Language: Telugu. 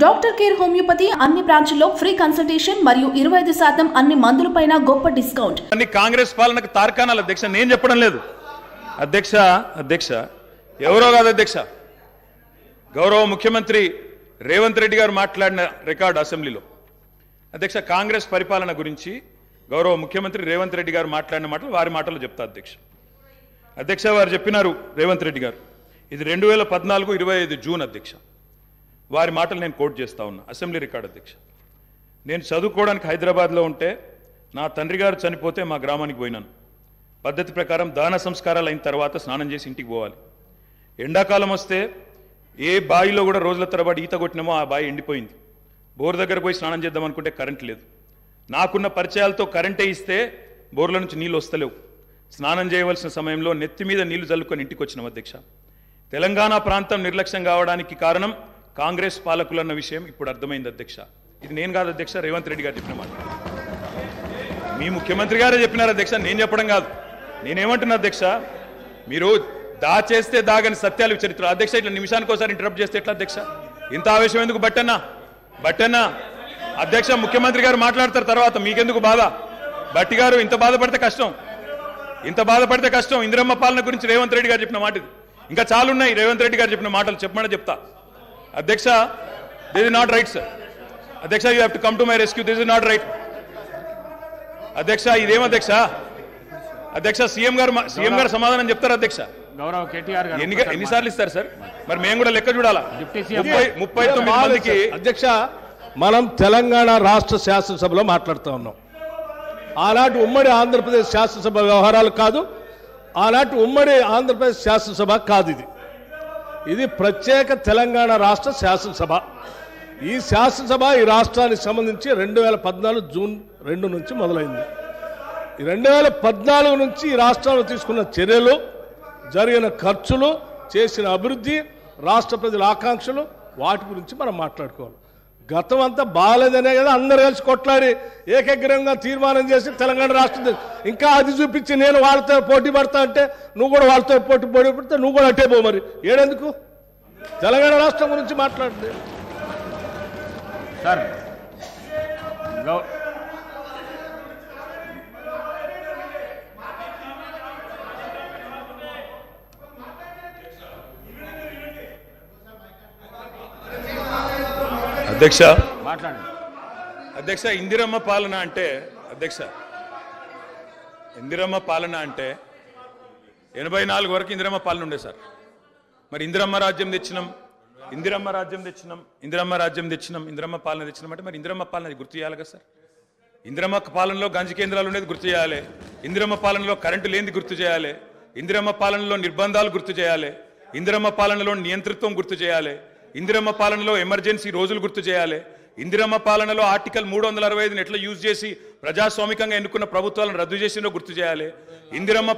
డాక్టర్ కేర్ హోమియోపతి అన్ని బ్రాంచ్ల్లో ఫ్రీ కన్సల్టేషన్ మరియు 25% అన్ని మందులపైన గొప్ప డిస్కౌంట్. అన్ని కాంగ్రెస్ పాలనకు తార్కాణాలు అధ్యక్ష, నేను చెప్పడం లేదు అధ్యక్ష ఎవరో కాదు అధ్యక్ష, గౌరవ ముఖ్యమంత్రి రేవంత్ రెడ్డి గారు మాట్లాడిన రికార్డు అసెంబ్లీలో అధ్యక్ష కాంగ్రెస్ పరిపాలన గురించి గౌరవ ముఖ్యమంత్రి రేవంత్ రెడ్డి గారు మాట్లాడిన మాటలు వారి మాటలు చెప్తా అధ్యక్ష వారు చెప్పినారు రేవంత్ రెడ్డి గారు, ఇది 2014-25 జూన్ అధ్యక్ష. వారి మాటలు నేను కోట్ చేస్తా ఉన్నా, అసెంబ్లీ రికార్డ్ అధ్యక్ష. నేను చదువుకోవడానికి హైదరాబాద్లో ఉంటే నా తండ్రి గారు చనిపోతే మా గ్రామానికి పోయినాను. పద్ధతి ప్రకారం దాన సంస్కారాలు అయిన తర్వాత స్నానం చేసి ఇంటికి పోవాలి. ఎండాకాలం వస్తే ఏ బావిలో కూడా రోజుల తరబడి ఈత కొట్టినామో ఆ బావి ఎండిపోయింది. బోర్ దగ్గర పోయి స్నానం చేద్దాం అనుకుంటే కరెంట్ లేదు. నాకున్న పరిచయాలతో కరెంటే ఇస్తే బోర్ల నుంచి నీళ్ళు వస్తలేవు. స్నానం చేయవలసిన సమయంలో నెత్తి మీద నీళ్లు చల్లుకొని ఇంటికి వచ్చినాం అధ్యక్ష. తెలంగాణ ప్రాంతం నిర్లక్ష్యం కావడానికి కారణం కాంగ్రెస్ పాలకులన్న విషయం ఇప్పుడు అర్థమైంది అధ్యక్ష. ఇది నేను కాదు అధ్యక్ష, రేవంత్ రెడ్డి గారు చెప్పిన మాట. మీ ముఖ్యమంత్రి గారే చెప్పినారు అధ్యక్ష, నేను చెప్పడం కాదు. నేనేమంటున్నా అధ్యక్ష, మీరు దాచేస్తే దాగని సత్యాలు చరిత్ర అధ్యక్ష. ఇట్లా నిమిషానికి ఒకసారి ఇంటరప్ట్ చేస్తే ఎట్లా అధ్యక్ష? ఇంత ఆవేశం ఎందుకు? బట్టన్నా అధ్యక్ష, ముఖ్యమంత్రి గారు మాట్లాడతారు తర్వాత, మీకెందుకు బాధ? బట్టి గారు ఇంత బాధపడితే కష్టం. ఇందిరమ్మ పాలన గురించి రేవంత్ రెడ్డి గారు చెప్పిన మాట ఇది. ఇంకా చాలున్నాయి రేవంత్ రెడ్డి గారు చెప్పిన మాటలు, చెప్పమని చెప్తా అధ్యక్ష. This is not right sir అధ్యక్ష, you have to come to my rescue. This is not right అధ్యక్ష. ఇదేం అధ్యక్ష సీఎం గారు సమాధానం చెప్తారు అధ్యక్ష. గౌరవ కేటీఆర్ గారు ఎన్నిసార్లు ఇస్తారు సార్? మరి మేము కూడా లెక్క చూడాలా? 39 మందికి అధ్యక్ష, మనం తెలంగాణ రాష్ట్ర శాసనసభలో మాట్లాడుతూ ఉన్నాం. ఆనాటి ఉమ్మడి ఆంధ్రప్రదేశ్ శాసనసభ వ్యవహారాలు కాదు, ఆనాటి ఉమ్మడి ఆంధ్రప్రదేశ్ శాసనసభ కాదు. ఇది ప్రత్యేక తెలంగాణ రాష్ట్ర శాసనసభ. ఈ శాసనసభ ఈ రాష్ట్రానికి సంబంధించి 2014 జూన్ 2 నుంచి మొదలైంది. ఈ 2014 నుంచి ఈ రాష్ట్రంలో తీసుకున్న చర్యలు, జరిగిన ఖర్చులు, చేసిన అభివృద్ధి, రాష్ట్ర ప్రజల ఆకాంక్షలు, వాటి గురించి మనం మాట్లాడుకోవాలి. గతం అంతా బాగాలేదనే కదా అందరు కలిసి కొట్లాడి ఏకగ్రీవంగా తీర్మానం చేసి తెలంగాణ రాష్ట్రం ఇంకా అది చూపించి నేను వాళ్ళతో పోటీ పడతా అంటే నువ్వు కూడా వాళ్ళతో పోటీ పడితే నువ్వు కూడా అట్టే పో. మరి ఏడెందుకు తెలంగాణ రాష్ట్రం గురించి మాట్లాడితే సార్? అధ్యక్ష ఇందిరమ్మ పాలన అంటే 84 వరకు ఇందిరమ్మ పాలన ఉండే సార్. మరి ఇందిరమ్మ రాజ్యం తెచ్చినాం ఇందిరమ్మ పాలన తెచ్చినాం అంటే మరి ఇందిరమ్మ పాలన గుర్తు చేయాలి కదా సార్. ఇందిరమ్మ పాలనలో గంజి కేంద్రాలు ఉండేది గుర్తు చేయాలి, ఇందిరమ్మ పాలనలో కరెంటు లేనిది గుర్తు చేయాలి, ఇందిరమ్మ పాలనలో నిర్బంధాలు గుర్తు చేయాలి, ఇందిరమ్మ పాలనలో నియంతృత్వం గుర్తు చేయాలి, ఇందిరమ్మ పాలనలో ఎమర్జెన్సీ రోజులు గుర్తు చేయాలి, ఇందిరమ్మ పాలనలో ఆర్టికల్ 365 ఎట్లా యూజ్ చేసి ప్రజాస్వామికంగా ఎన్నుకున్న ప్రభుత్వాలను రద్దు చేసిందో గుర్తు చేయాలి. ఇందిరమ్మ